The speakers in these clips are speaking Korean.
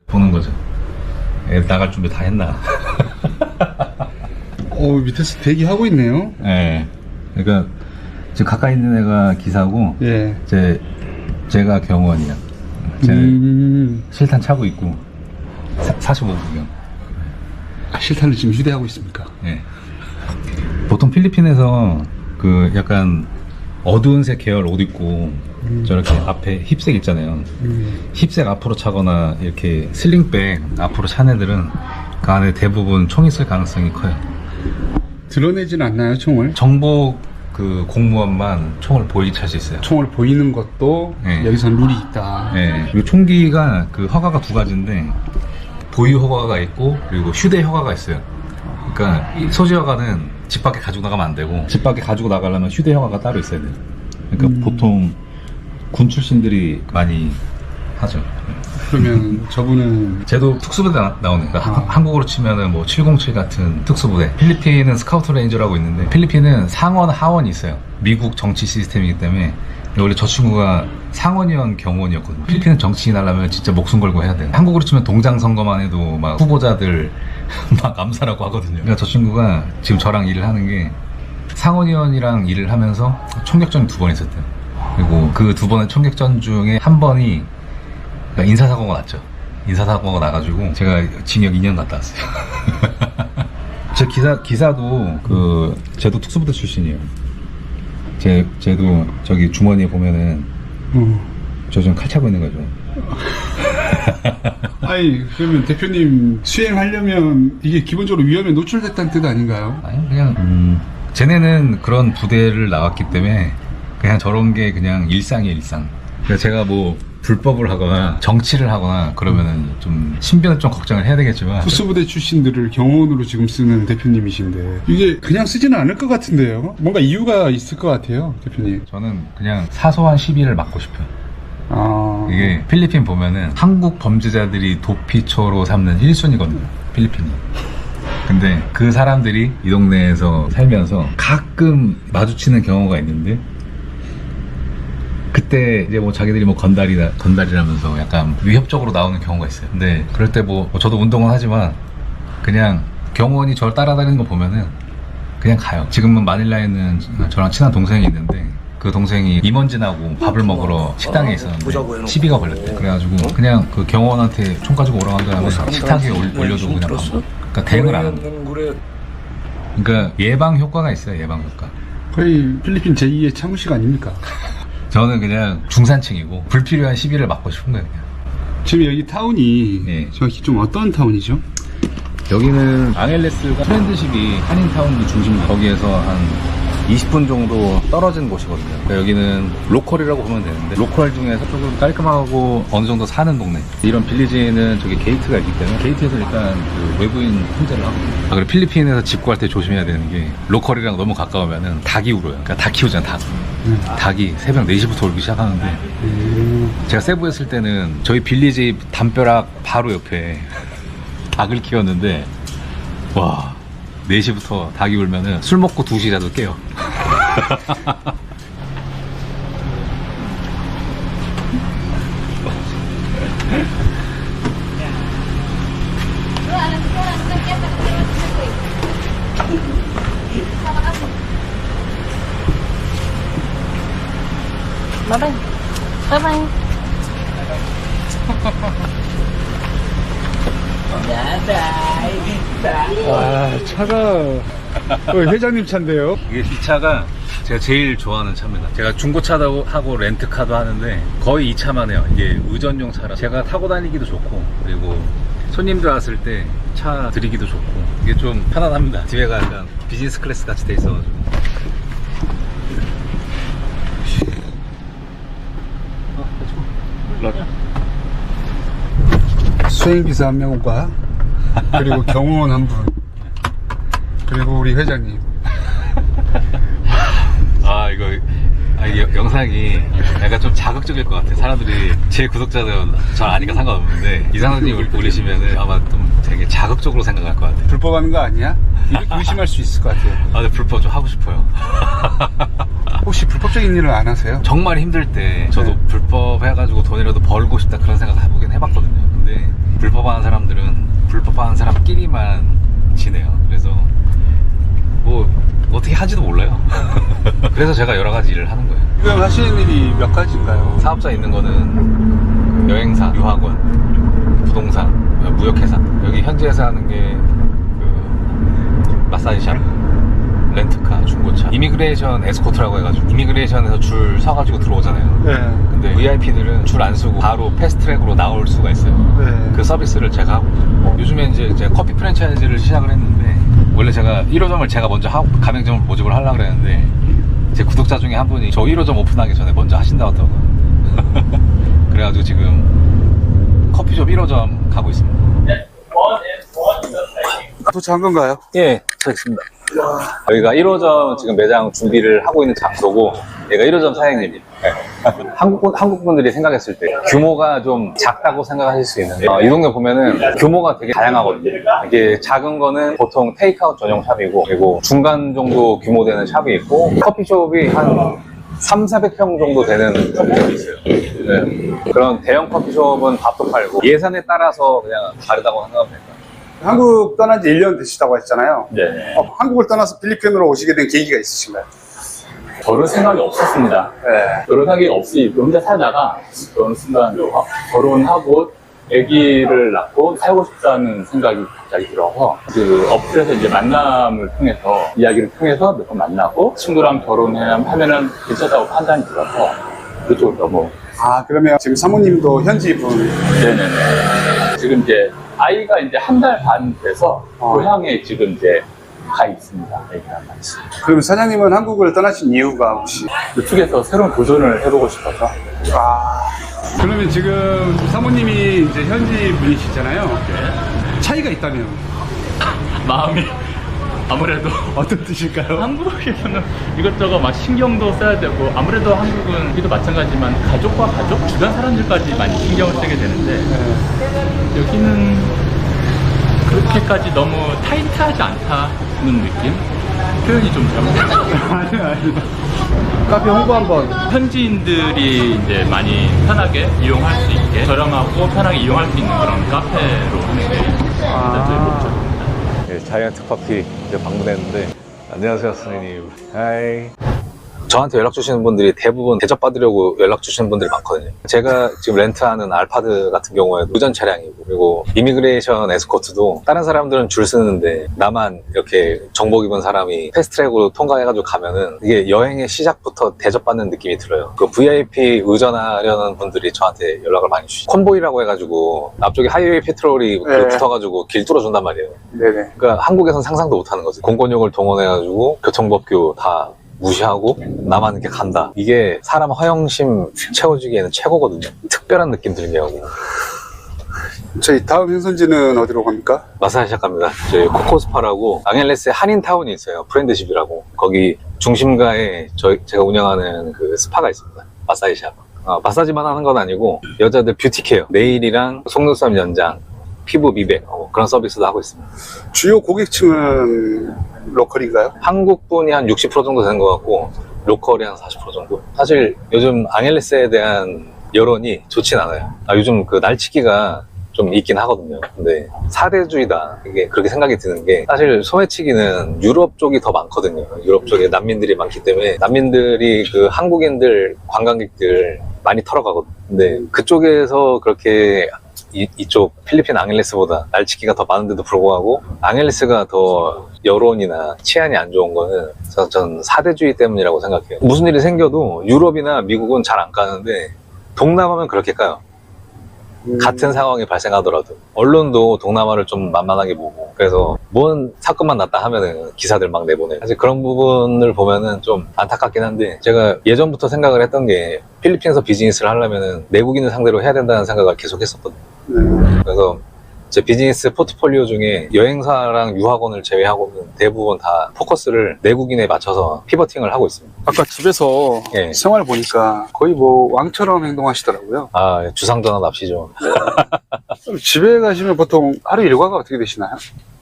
보는 거죠. 애 나갈 준비 다 했나? 밑에서 대기하고 있네요. 네. 그러니까 지금 가까이 있는 애가 기사고, 예. 제가 경호원이야. 쟤는 실탄 차고 있고 45구경. 실탄을 지금 휴대하고 있습니까? 예. 보통 필리핀에서 그 약간 어두운 색 계열 옷 입고 저렇게 앞에 힙색 있잖아요. 힙색 앞으로 차거나 이렇게 슬링백 앞으로 찬 애들은 그 안에 대부분 총 있을 가능성이 커요. 드러내진 않나요, 총을? 정복 그 공무원만 총을 보이게 찰 수 있어요. 총을 보이는 것도 네. 여기선 룰이 있다. 예. 그리고 총기가 그 허가가 두 가지인데 보유 허가가 있고 그리고 휴대 허가가 있어요. 그러니까 이 소지 허가는 집 밖에 가지고 나가면 안 되고 집 밖에 가지고 나가려면 휴대 허가가 따로 있어야 돼요. 그러니까 보통 군 출신들이 많이 하죠. 그러면 저분은 쟤도 특수부대 나오니까 한국으로 치면은 뭐 707 같은 특수부대. 필리핀은 스카우트 레인저라고 있는데 필리핀은 상원 하원이 있어요. 미국 정치 시스템이기 때문에 원래 저 친구가 상원의원 경호원이었거든요. 필리핀은 정치인 하려면 진짜 목숨 걸고 해야 돼요. 한국으로 치면 동장 선거만 해도 막 후보자들 막 암살하고 하거든요. 그러니까 저 친구가 지금 저랑 일을 하는 게 상원의원이랑 일을 하면서 총격전이 2번 있었대요. 그리고 그 2번의 총격전 중에 한 번이 그러니까 인사사고가 났죠. 인사사고가 나가지고 제가 징역 2년 갔다 왔어요. 제 기사도 쟤도 특수부대 출신이에요. 쟤도 저기 주머니에 보면은 저 지금 칼 차고 있는 거죠. 아니 그러면 대표님 수행하려면 이게 기본적으로 위험에 노출됐다는 뜻 아닌가요? 아니 그냥 쟤네는 그런 부대를 나왔기 때문에 그냥 저런 게 그냥 일상이에요, 일상. 그러니까 제가 뭐 불법을 하거나 정치를 하거나 그러면은 좀 신변을 좀 걱정을 해야 되겠지만 특수부대 출신들을 경호원으로 지금 쓰는 대표님이신데 이게 그냥 쓰지는 않을 것 같은데요? 뭔가 이유가 있을 것 같아요, 대표님. 저는 그냥 사소한 시비를 막고 싶어요. 이게 필리핀 보면은 한국 범죄자들이 도피처로 삼는 1순위거든요, 필리핀이. 근데 그 사람들이 이 동네에서 살면서 가끔 마주치는 경우가 있는데 그때 이제 뭐 자기들이 뭐 건달이라면서 약간 위협적으로 나오는 경우가 있어요. 근데 그럴 때 뭐 저도 운동은 하지만 그냥 경호원이 저를 따라다니는 거 보면은 그냥 가요. 지금은 마닐라에는 저랑 친한 동생이 있는데 그 동생이 임원진하고 밥을 먹으러 식당에 있었는데 시비가 걸렸대. 그래가지고 그냥 그 경호원한테 총 가지고 오라고 한 다음에 식탁 위에 올려두고 그냥 간 거야. 그러니까 대응을 안 한다. 그러니까 예방 효과가 있어요, 예방 효과. 거의 필리핀 제2의 차무식 아닙니까? 저는 그냥 중산층이고 불필요한 시비를 막고 싶은 거예요. 그냥. 지금 여기 타운이 네. 정확히 좀 어떤 타운이죠? 여기는 앙헬레스가 트렌드시티 한인타운이 중심이에요. 거기에서 한 20분 정도 떨어진 곳이거든요. 그러니까 여기는 로컬이라고 보면 되는데 로컬 중에서 조금 깔끔하고 어느 정도 사는 동네. 이런 빌리지에는 저기 게이트가 있기 때문에 게이트에서 일단 그 외부인 통제를 하거든요. 그리고 필리핀에서 집 구할 때 조심해야 되는 게 로컬이랑 너무 가까우면은 닭이 울어요. 그러니까 닭 키우잖아, 닭. 닭이 새벽 4시부터 울기 시작하는데 제가 세부에 있을 때는 저희 빌리지 담벼락 바로 옆에 닭을 키웠는데 와 4시부터 닭이 울면은 술 먹고 2시라도 깨요. Bye-bye. Bye-bye. 아, 차가 회장님 차인데요? 이게 이 차가 제가 제일 좋아하는 차입니다. 제가 중고차도 하고 렌트카도 하는데 거의 이 차만 해요. 이게 의전용 차라 제가 타고 다니기도 좋고 그리고 손님들 왔을 때 차 드리기도 좋고 이게 좀 편안합니다. 뒤에가 약간 비즈니스 클래스 같이 돼 있어가지고. 수행기사 한 명과 그리고 경호원 한 분 그리고 우리 회장님. 이게 영상이 약간 좀 자극적일 것 같아요. 사람들이 제 구독자들은 잘 아니까 상관없는데 이상사님 올리시면은 아마 좀 되게 자극적으로 생각할 것 같아요. 불법하는 거 아니야? 이렇게 의심할 수 있을 것 같아요. 근데 불법 좀 하고 싶어요. 혹시 불법적인 일을 안 하세요? 정말 힘들 때 저도 불법 해가지고 돈이라도 벌고 싶다 그런 생각 해보긴 해봤거든요. 근데 불법한 사람들은 불법한 사람끼리만 지내요. 그래서 뭐 어떻게 하지도 몰라요. 그래서 제가 여러 가지 일을 하는 거예요. 지금 하시는 일이 몇 가지인가요? 사업자 있는 거는 여행사, 유학원, 부동산, 무역회사. 여기 현지에서 하는 게 그 마사지샵, 렌트카, 중고차, 이미그레이션 에스코트라고 해가지고 이미그레이션에서 줄 서가지고 들어오잖아요. 네. 근데 VIP들은 줄 안 쓰고 바로 패스트트랙으로 나올 수가 있어요. 네. 그 서비스를 제가 하고 있어요. 요즘에 이제 제가 커피 프랜차이즈를 시작을 했는데, 원래 제가 1호점을 제가 먼저 하고 가맹점을 모집을 하려고 그랬는데 제 구독자 중에 한 분이 저 1호점 오픈하기 전에 먼저 하신다고 하더라고요. 그래가지고 지금 커피숍 1호점 가고 있습니다. 도착한 건가요? 예, 저있습니다. 여기가 1호점 지금 매장 준비를 하고 있는 장소고, 얘가 1호점 사장님이에요. 네. 한국 분들이 생각했을 때 규모가 좀 작다고 생각하실 수 있는데, 이 동네 보면은 규모가 되게 다양하거든요. 이게 작은 거는 보통 테이크아웃 전용 샵이고, 그리고 중간 정도 규모 되는 샵이 있고, 커피숍이 한 300~400평 정도 되는 커피숍이 있어요. 네. 그런 대형 커피숍은 밥도 팔고 예산에 따라서 그냥 다르다고 생각하면 될까요? 한국 떠난 지 1년 되시다고 했잖아요. 네. 한국을 떠나서 필리핀으로 오시게 된 계기가 있으신가요? 결혼 생각이 없었습니다. 네. 결혼 생각이 없이 혼자 살다가 어느 순간 결혼하고 아기를 낳고 살고 싶다는 생각이 갑자기 들어서 그 어플에서 이제 만남을 통해서 이야기를 통해서 몇 번 만나고 친구랑 결혼하면은 괜찮다고 판단이 들어서 그쪽으로 너무. 그러면 지금 사모님도 현지 분. 네네네. 지금 이제 아이가 이제 1달 반 돼서 고향에 지금 이제 가 있습니다. 아기랑 같이. 그럼 사장님은 한국을 떠나신 이유가 혹시? 이쪽에서 새로운 도전을 해보고 싶어서. 그러면 지금 사모님이 이제 현지 분이시잖아요. 차이가 있다면 마음이 아무래도 어떤 뜻일까요? 한국에서는 이것저것 막 신경도 써야 되고, 아무래도 한국은 우리도 마찬가지지만 가족과 가족, 주변 사람들까지 많이 신경을 쓰게 되는데, 여기는 그렇게까지 너무 타이트하지 않다는 느낌? 표현이 좀 잘못됐어요. 아니요. 카페 홍보 한번. 현지인들이 이제 많이 편하게 이용할 수 있게, 저렴하고 편하게 이용할 수 있는 그런 카페로 하는 게 일단 저희 목적입니다. 네, 자이언트 커피 이제 방문했는데, 안녕하세요 선생님. 하이. 저한테 연락 주시는 분들이 대부분 대접받으려고 연락 주시는 분들이 많거든요. 제가 지금 렌트하는 알파드 같은 경우에 무전 차량이고, 그리고 이미그레이션 에스코트도 다른 사람들은 줄 쓰는데 나만 이렇게 정복 입은 사람이 패스트트랙으로 통과해가지고 가면은 이게 여행의 시작부터 대접받는 느낌이 들어요. 그 VIP 의전하려는 분들이 저한테 연락을 많이 주시죠. 콘보이라고 해가지고 앞쪽에 하이웨이 페트롤이 네. 붙어가지고 길 뚫어준단 말이에요. 네네. 그러니까 한국에선 상상도 못하는 거지. 공권력을 동원해가지고 교통법규 다 무시하고 나만 이렇게 간다. 이게 사람 허영심 채워주기에는 최고거든요. 특별한 느낌 들게 하고. 저희 다음 행선지는 어디로 갑니까? 마사지샵 갑니다. 저희 코코스파라고 앙헬레스에 한인타운이 있어요. 프렌드십이라고. 거기 중심가에 제가 운영하는 그 스파가 있습니다. 마사지샵. 마사지만 하는 건 아니고 여자들 뷰티케어, 네일이랑 속눈썹 연장, 피부 미백 그런 서비스도 하고 있습니다. 주요 고객층은 로컬인가요? 한국 분이 한 60% 정도 되는 것 같고 로컬이 한 40% 정도. 사실 요즘 앙헬레스에 대한 여론이 좋진 않아요. 요즘 그 날치기가 좀 있긴 하거든요. 근데 사대주의다, 이게 그렇게 생각이 드는 게, 사실 소매치기는 유럽 쪽이 더 많거든요. 유럽 쪽에 난민들이 많기 때문에 난민들이 그 한국인들 관광객들 많이 털어가거든요. 근데 그쪽에서 그렇게 이쪽 필리핀 앙헬레스보다 날치기가 더 많은데도 불구하고 앙헬레스가 더 여론이나 치안이 안 좋은 거는 전 사대주의 때문이라고 생각해요. 무슨 일이 생겨도 유럽이나 미국은 잘 안 까는데 동남아면 그렇게 까요. 같은 상황이 발생하더라도 언론도 동남아를 좀 만만하게 보고, 그래서 뭔 사건만 났다 하면은 기사들 막 내보내. 사실 그런 부분을 보면은 좀 안타깝긴 한데, 제가 예전부터 생각을 했던 게 필리핀에서 비즈니스를 하려면은 내국인을 상대로 해야 된다는 생각을 계속 했었거든요. 그래서 제 비즈니스 포트폴리오 중에 여행사랑 유학원을 제외하고는 대부분 다 포커스를 내국인에 맞춰서 피버팅을 하고 있습니다. 아까 집에서 예. 생활 보니까 거의 뭐 왕처럼 행동하시더라고요. 주상전환 납시죠. 집에 가시면 보통 하루 일과가 어떻게 되시나요?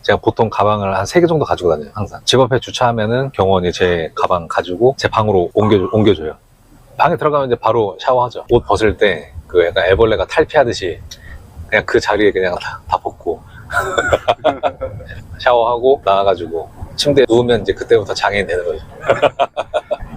제가 보통 가방을 한 3개 정도 가지고 다녀요, 항상. 집 앞에 주차하면은 경원이 제 가방 가지고 제 방으로 옮겨줘요. 방에 들어가면 이제 바로 샤워하죠. 옷 벗을 때 그 약간 애벌레가 탈피하듯이 그냥 그 자리에 그냥 다 벗고 샤워하고 나와가지고 침대에 누우면 이제 그때부터 장애인 되는 거죠.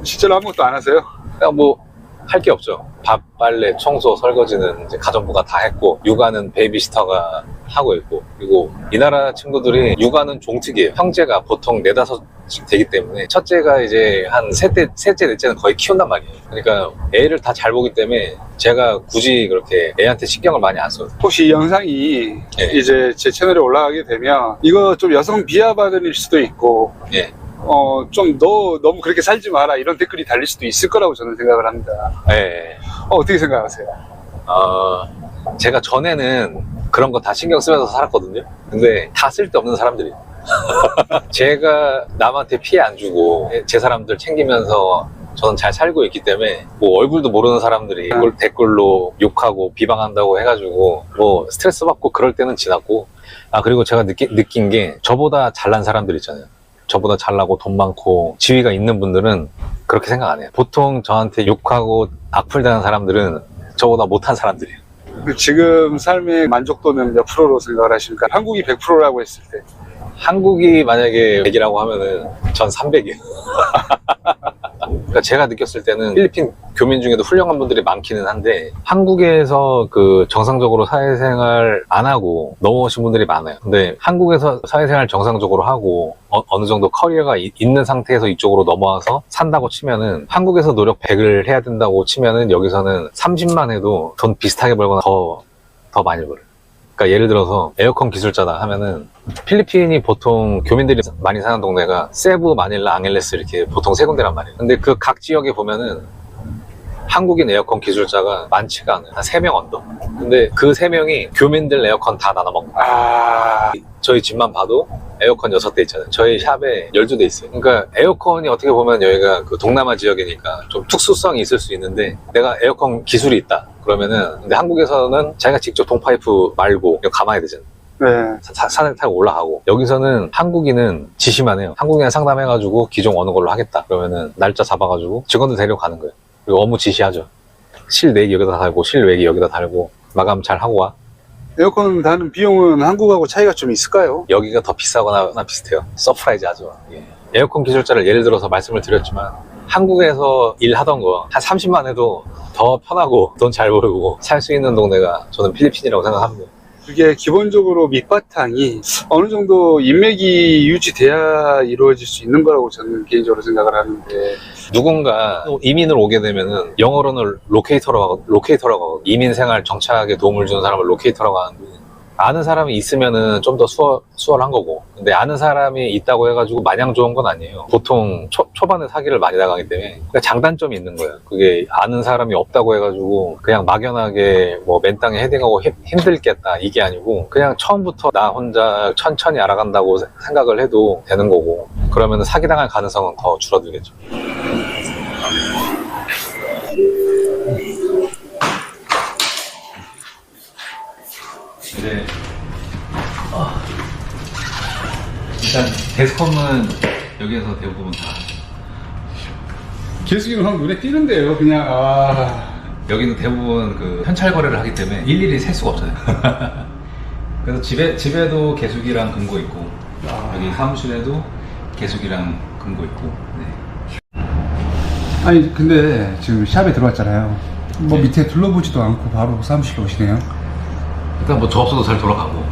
실제로 아무것도 안 하세요? 그냥 뭐 할 게 없죠. 밥, 빨래, 청소, 설거지는 이제 가정부가 다 했고, 육아는 베이비시터가 하고 있고, 그리고 이 나라 친구들이 육아는 종특이에요. 형제가 보통 4, 5씩 되기 때문에 첫째가 이제 한 셋째, 넷째는 거의 키운단 말이에요. 그러니까 애를 다 잘 보기 때문에 제가 굳이 그렇게 애한테 신경을 많이 안 써요. 혹시 이 영상이 예. 이제 제 채널에 올라가게 되면 이거 좀 여성 비하 발언일 수도 있고 예. 좀 너무 그렇게 살지 마라 이런 댓글이 달릴 수도 있을 거라고 저는 생각을 합니다. 예. 어떻게 생각하세요? 제가 전에는 그런 거 다 신경 쓰면서 살았거든요. 근데 다 쓸데없는 사람들이에요. 제가 남한테 피해 안 주고 제 사람들 챙기면서 저는 잘 살고 있기 때문에 뭐 얼굴도 모르는 사람들이 그걸 댓글로 욕하고 비방한다고 해가지고 뭐 스트레스 받고 그럴 때는 지났고, 그리고 제가 느낀 게 저보다 잘난 사람들 있잖아요. 저보다 잘나고 돈 많고 지위가 있는 분들은 그렇게 생각 안 해요. 보통 저한테 욕하고 악플다는 사람들은 저보다 못한 사람들이에요. 지금 삶의 만족도는 몇 프로로 생각을 하십니까? 한국이 100%라고 했을 때. 한국이 만약에 100이라고 하면은 전 300이에요. 그러니까 제가 느꼈을 때는 필리핀 교민 중에도 훌륭한 분들이 많기는 한데 한국에서 그 정상적으로 사회생활 안 하고 넘어오신 분들이 많아요. 근데 한국에서 사회생활 정상적으로 하고 어느 정도 커리어가 있는 상태에서 이쪽으로 넘어와서 산다고 치면은 한국에서 노력 100을 해야 된다고 치면은 여기서는 30만 해도 돈 비슷하게 벌거나 더 많이 벌어요. 그러니까 예를 들어서 에어컨 기술자다 하면은 필리핀이 보통 교민들이 많이 사는 동네가 세부, 마닐라, 앙헬레스 이렇게 보통 세 군데란 말이에요. 근데 그 각 지역에 보면은 한국인 에어컨 기술자가 많지가 않아요. 한 3명 언더. 근데 그 3명이 교민들 에어컨 다 나눠 먹는 거예요. 저희 집만 봐도 에어컨 6대 있잖아요. 저희 샵에 12대 있어요. 그러니까 에어컨이 어떻게 보면 여기가 그 동남아 지역이니까 좀 특수성이 있을 수 있는데 내가 에어컨 기술이 있다 그러면은, 근데 한국에서는 자기가 직접 동파이프 말고 이거 감아야 되잖아요. 네. 산을 타고 올라가고, 여기서는 한국인은 지시만 해요. 한국인이랑 상담해가지고 기종 어느 걸로 하겠다 그러면은 날짜 잡아가지고 직원들 데려가는 거예요. 그리고 업무 지시하죠. 실내기 여기다 달고 실외기 여기다 달고 마감 잘 하고 와. 에어컨 다는 비용은 한국하고 차이가 좀 있을까요? 여기가 더 비싸거나 비슷해요. 서프라이즈 하죠. 예. 에어컨 기술자를 예를 들어서 말씀을 드렸지만 한국에서 일하던 거 한 30만 해도 더 편하고 돈 잘 벌고 살 수 있는 동네가 저는 필리핀이라고 생각합니다. 그게 기본적으로 밑바탕이 어느 정도 인맥이 유지돼야 이루어질 수 있는 거라고 저는 개인적으로 생각을 하는데, 누군가 이민을 오게 되면은 영어로는 로케이터라고 하고 이민 생활 정착에 도움을 주는 사람을 로케이터라고 하는데, 아는 사람이 있으면은 좀 더 수월한 거고, 근데 아는 사람이 있다고 해가지고 마냥 좋은 건 아니에요. 보통 초반에 사기를 많이 당하기 때문에 그러니까 장단점이 있는 거예요. 그게 아는 사람이 없다고 해가지고 그냥 막연하게 뭐 맨땅에 헤딩하고 힘들겠다 이게 아니고, 그냥 처음부터 나 혼자 천천히 알아간다고 생각을 해도 되는 거고, 그러면은 사기당할 가능성은 더 줄어들겠죠. 이제 일단 데스컴은 여기에서 대부분 다 계속 하면 눈에 띄는데요. 그냥 여기는 대부분 그 현찰 거래를 하기 때문에 일일이 셀 수가 없어요. 그래서 집에도 개수기랑 금고 있고, 여기 사무실에도 개수기랑 금고 있고. 네. 아니 근데 지금 샵에 들어왔잖아요. 뭐 네. 밑에 둘러보지도 않고 바로 사무실로 오시네요. 일단 뭐 저 없어도 잘 돌아가고.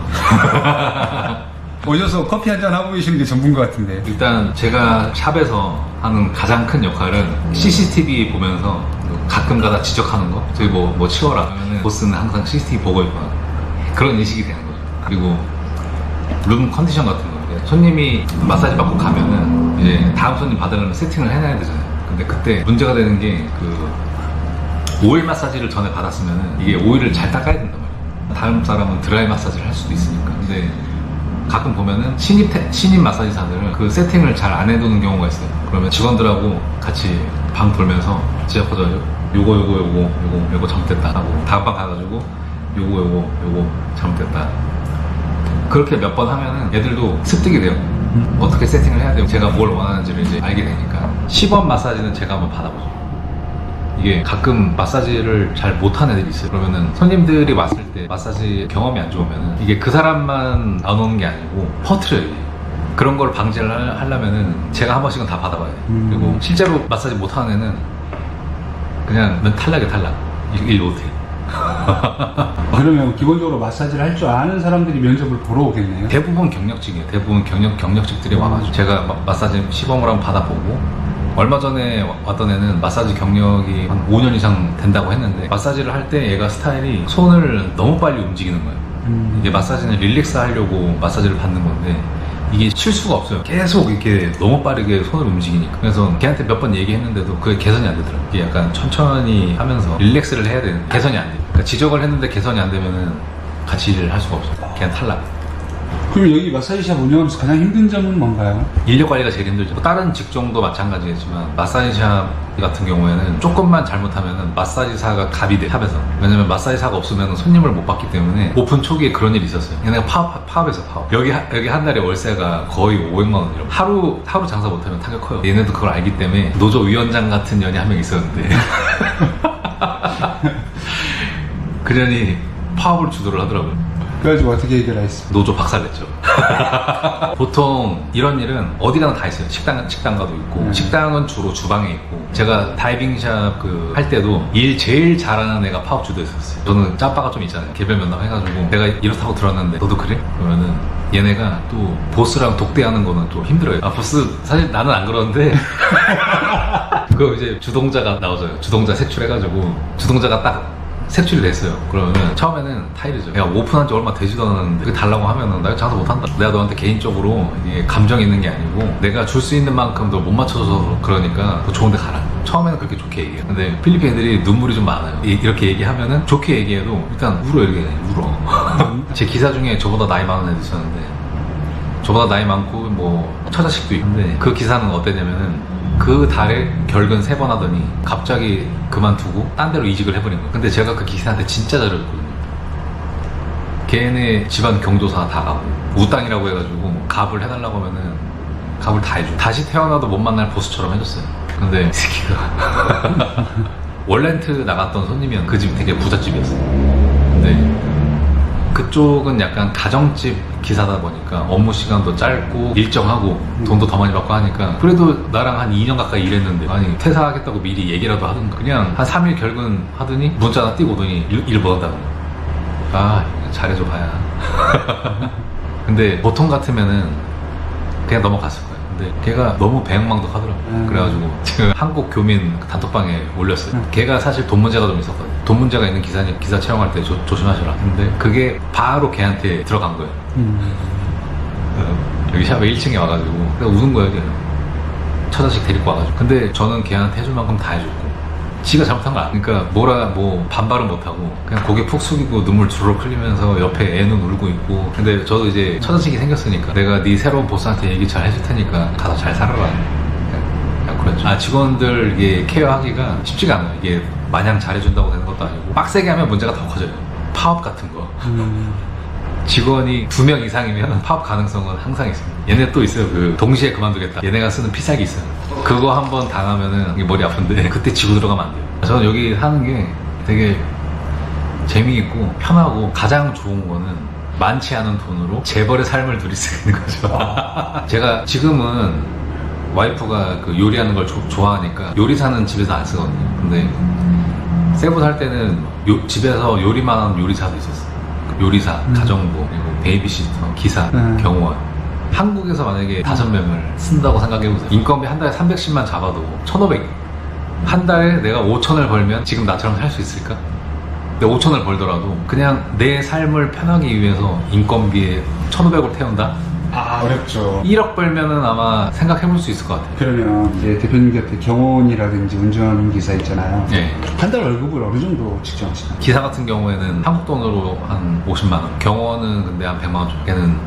오셔서 커피 한잔 하고 계시는 게 전부인 것 같은데. 일단 제가 샵에서 하는 가장 큰 역할은 CCTV 보면서 가끔가다 지적하는 거. 저희 뭐 치워라 하면은 보스는 항상 CCTV 보고 있거나 그런 인식이 되는 거죠. 그리고 룸 컨디션 같은 거. 손님이 마사지 받고 가면은 이제 다음 손님 받으려면 세팅을 해놔야 되잖아요. 근데 그때 문제가 되는 게 그 오일 마사지를 전에 받았으면은 이게 오일을 잘 닦아야 된단 말이에요. 다른 사람은 드라이 마사지를 할 수도 있으니까. 근데 가끔 보면은 신입 마사지사들은 그 세팅을 잘 안 해두는 경우가 있어요. 그러면 직원들하고 같이 방 돌면서 지적하죠. 요거 잘못됐다 하고 다음 방 가가지고 요거 잘못됐다. 그렇게 몇 번 하면은 애들도 습득이 돼요. 어떻게 세팅을 해야 돼요. 제가 뭘 원하는지를 이제 알게 되니까. 시범 마사지는 제가 한번 받아보죠. 이게 가끔 마사지를 잘 못하는 애들이 있어요. 그러면은 손님들이 왔을 때 마사지 경험이 안 좋으면은 이게 그 사람만 안 오는 게 아니고 퍼트려요. 이게. 그런 걸 방지를 하려면은 제가 한 번씩은 다 받아봐야 돼요. 그리고 실제로 마사지 못하는 애는 그냥 넌 탈락이야, 탈락. 일 못해. 그러면 기본적으로 마사지를 할 줄 아는 사람들이 면접을 보러 오겠네요. 대부분 경력직이에요. 대부분 경력직들이 와가지고 제가 마사지 시범을 한번 받아보고 얼마 전에 왔던 애는 마사지 경력이 한 5년 이상 된다고 했는데 마사지를 할 때 얘가 스타일이 손을 너무 빨리 움직이는 거예요. 이게 마사지는 릴렉스 하려고 마사지를 받는 건데 이게 실수가 없어요. 계속 이렇게 너무 빠르게 손을 움직이니까. 그래서 걔한테 몇 번 얘기했는데도 그게 개선이 안 되더라고요. 이게 약간 천천히 하면서 릴렉스를 해야 되는데 개선이 안 돼요. 그러니까 지적을 했는데 개선이 안 되면은 같이 일을 할 수가 없어요. 그냥 탈락. 그럼 여기 마사지샵 운영하면서 가장 힘든 점은 뭔가요? 인력 관리가 제일 힘들죠. 다른 직종도 마찬가지겠지만 마사지샵 같은 경우에는 조금만 잘못하면 마사지사가 갑이 돼, 샵에서. 왜냐면 마사지사가 없으면 손님을 못 받기 때문에 오픈 초기에 그런 일이 있었어요. 얘네가 파업에서 파업. 여기 한 달에 월세가 거의 500만 원이라고. 하루 장사 못하면 타격 커요. 얘네도 그걸 알기 때문에 노조 위원장 같은 년이 한 명 있었는데 그 년이 파업을 주도를 하더라고요. 그래가지고 어떻게 해결했어요? 노조 박살냈죠. 보통 이런 일은 어디 가나 다 있어요. 식당가도 있고 식당은 주로 주방에 있고 제가 다이빙샵 할 때도 일 제일 잘하는 애가 파업 주도했었어요. 저는 짬바가 좀 있잖아요. 개별 면담 해가지고 내가 이렇다고 들었는데 너도 그래? 그러면은 얘네가 또 보스랑 독대하는 거는 좀 힘들어요. 아 보스 사실 나는 안 그러는데 그거 이제 주동자가 나오죠. 주동자 색출해가지고 주동자가 딱 색출이 됐어요. 그러면 처음에는 타이르죠. 내가 오픈한 지 얼마 되지도 않았는데 그거 달라고 하면은 나 장사 못한다. 내가 너한테 개인적으로 이게 감정이 있는 게 아니고 내가 줄 수 있는 만큼 너 못 맞춰서 그러니까 더 좋은 데 가라. 처음에는 그렇게 좋게 얘기해요. 근데 필리핀 애들이 눈물이 좀 많아요. 이렇게 얘기하면은 좋게 얘기해도 일단 울어. 이렇게 울어. 제 기사 중에 저보다 나이 많은 애도 있었는데 저보다 나이 많고 뭐 처자식도 있는데 그 기사는 어땠냐면은 그 달에 결근 3번 하더니 갑자기 그만두고 딴 데로 이직을 해버린 거예요. 근데 제가 그 기사한테 진짜 잘해줬거든요. 걔네 집안 경조사 다 가고 우땅이라고 해가지고 갑을 해달라고 하면은 갑을 다 해줘. 다시 태어나도 못 만날 보스처럼 해줬어요. 근데 이 새끼가 월렌트 나갔던 손님이었는데 그 집 되게 부잣집이었어요. 근데 그쪽은 약간 가정집 기사다 보니까 업무 시간도 짧고 일정하고 돈도 더 많이 받고 하니까 그래도 나랑 한 2년 가까이 일했는데 아니 퇴사하겠다고 미리 얘기라도 하든가 그냥 한 3일 결근 하더니 문자 하나 띄고 오더니 일 못한다고. 아 잘해줘 봐야. 근데 보통 같으면은 그냥 넘어갔을 거예요. 근데 걔가 너무 배영망덕하더라고요. 그래가지고 지금 한국 교민 단톡방에 올렸어요. 걔가 사실 돈 문제가 좀 있었거든요. 돈 문제가 있는 기사 채용할 때 조심하셔라. 근데 그게 바로 걔한테 들어간 거예요. 여기 샵에 1층에 와가지고 내가 우는 거예요. 걔는. 처자식 데리고 와가지고. 근데 저는 걔한테 해줄 만큼 다 해줬고 지가 잘못한 거 아니야. 그러니까 반발은 못하고 그냥 고개 푹 숙이고 눈물 주르륵 흘리면서 옆에 애는 울고 있고. 근데 저도 이제 처자식이 생겼으니까 내가 네 새로운 보스한테 얘기 잘 해줄 테니까 가서 잘 살아라. 그냥 그랬죠. 직원들 이게 케어하기가 쉽지가 않아요. 이게 마냥 잘해준다고 되는 것도 아니고 빡세게 하면 문제가 더 커져요. 파업 같은 거. 직원이 2명 이상이면 파업 가능성은 항상 있습니다. 얘네 또 있어요. 동시에 그만두겠다. 얘네가 쓰는 필살기 있어요. 그거 한번 당하면은 이게 머리 아픈데 그때 지고 들어가면 안 돼요. 저는 여기 하는 게 되게 재미있고 편하고 가장 좋은 거는 많지 않은 돈으로 재벌의 삶을 누릴 수 있는 거죠. 제가 지금은 와이프가 요리하는 걸 좋아하니까 요리사는 집에서 안 쓰거든요. 근데 세부 살 때는 집에서 요리만 하는 요리사도 있었어요. 요리사, 가정부, 그리고 베이비시터, 기사, 경호원. 한국에서 만약에 5명을 쓴다고 생각해보세요. 인건비 한 달에 310만 잡아도 1,500. 한 달에 내가 5,000을 벌면 지금 나처럼 살 수 있을까? 내가 5,000을 벌더라도 그냥 내 삶을 편하기 위해서 인건비에 1,500을 태운다? 어렵죠. 1억 벌면은 아마 생각해볼 수 있을 것 같아요. 그러면 이제 대표님 곁에 경호원이라든지 운전 기사 있잖아요. 네. 한 달 월급을 어느 정도 측정하시나요? 기사 같은 경우에는 한국 돈으로 한 50만 원. 경호원은 근데 한 100만 원 정도. 걔는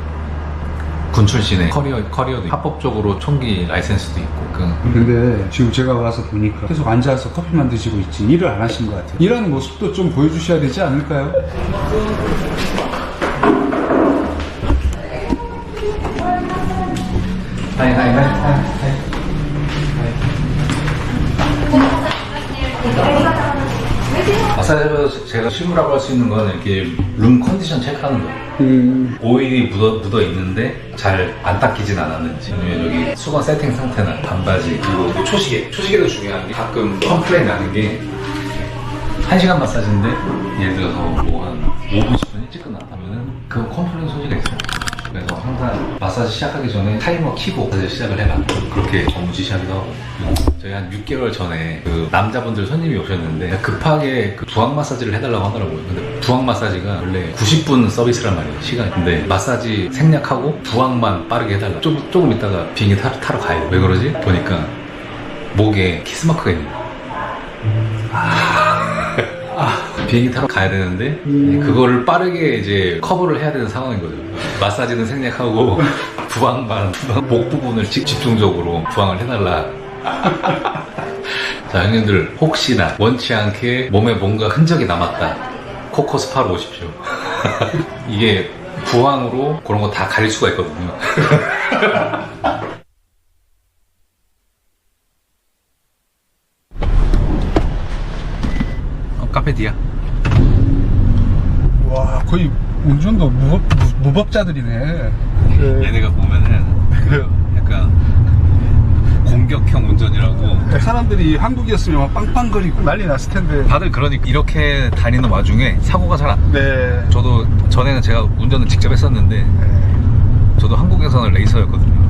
군 출신의 커리어도 있고, 합법적으로 총기 라이센스도 있고. 근데 지금 제가 와서 보니까 계속 앉아서 커피만 드시고 있지 일을 안 하신 것 같아요. 일하는 모습도 좀 보여주셔야 되지 않을까요? 하이. 제가 실무라고 할 수 있는 건 이렇게 룸 컨디션 체크하는 거예요. 오일이 묻어 있는데 잘 안 닦이진 않았는지, 아니면 여기 수건 세팅 상태나 반바지, 그리고 초시계도 중요한 게 가끔 컴플레인 나는 게 1시간 마사지인데 예를 들어서 뭐 한 5분 10분 일찍 끝났다 하면은 그 컴플레인 소지가 있어요. 그래서 항상 마사지 시작하기 전에 타이머 켜고 마사지 시작을 해라, 그렇게 업무 지시하기도 하고. 저희 한 6개월 전에 그 남자분들 손님이 오셨는데 급하게 그 부항 마사지를 해달라고 하더라고요. 근데 부항 마사지가 원래 90분 서비스란 말이에요, 시간이. 근데 마사지 생략하고 부항만 빠르게 해달라. 조금 있다가 비행기 타러 가야 돼. 왜 그러지? 보니까 목에 키스마크가 있는 거야. 비행기 타러 가야 되는데 그거를 빠르게 이제 커버를 해야 되는 상황인 거죠. 마사지는 생략하고 부항만, 목 부분을 집중적으로 부항을 해달라. 자, 형님들 혹시나 원치 않게 몸에 뭔가 흔적이 남았다, 코코스파로 오십시오. 이게 부항으로 그런 거 다 가릴 수가 있거든요. 카페디아. 와, 거의 운전도 무법자들이네. 얘네가 보면은 약간 공격형 운전이라고. 사람들이 한국이었으면 막 빵빵거리고 난리 났을 텐데. 다들 그러니까 이렇게 다니는 와중에 사고가 잘 안. 네. 저도 전에는 제가 운전을 직접 했었는데 저도 한국에서는 레이서였거든요.